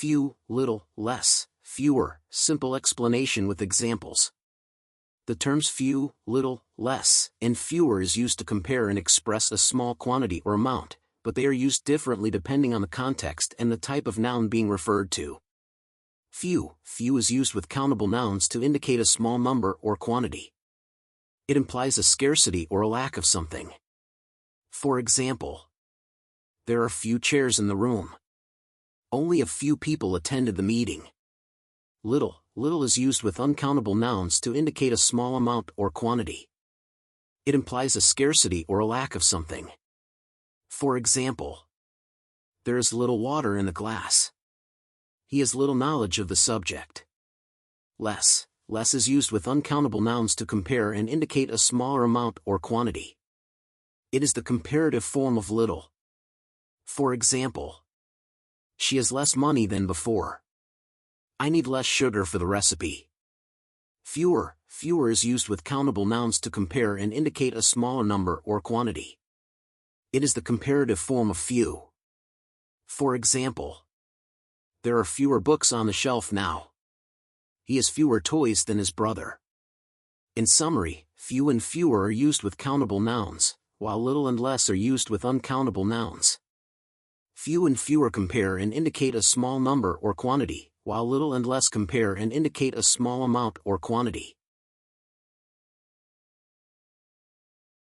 few, little, less, fewer, simple explanation with examples. The terms few, little, less, and fewer is used to compare and express a small quantity or amount, but they are used differently depending on the context and the type of noun being referred to. Few is used with countable nouns to indicate a small number or quantity. It implies a scarcity or a lack of something. For example, there are few chairs in the room. Only a few people attended the meeting. Little is used with uncountable nouns to indicate a small amount or quantity. It implies a scarcity or a lack of something. For example, there is little water in the glass. He has little knowledge of the subject. Less is used with uncountable nouns to compare and indicate a smaller amount or quantity. It is the comparative form of little. For example, she has less money than before. I need less sugar for the recipe. Fewer is used with countable nouns to compare and indicate a smaller number or quantity. It is the comparative form of few. For example, there are fewer books on the shelf now. He has fewer toys than his brother. In summary, few and fewer are used with countable nouns, while little and less are used with uncountable nouns. Few and fewer compare and indicate a small number or quantity, while little and less compare and indicate a small amount or quantity.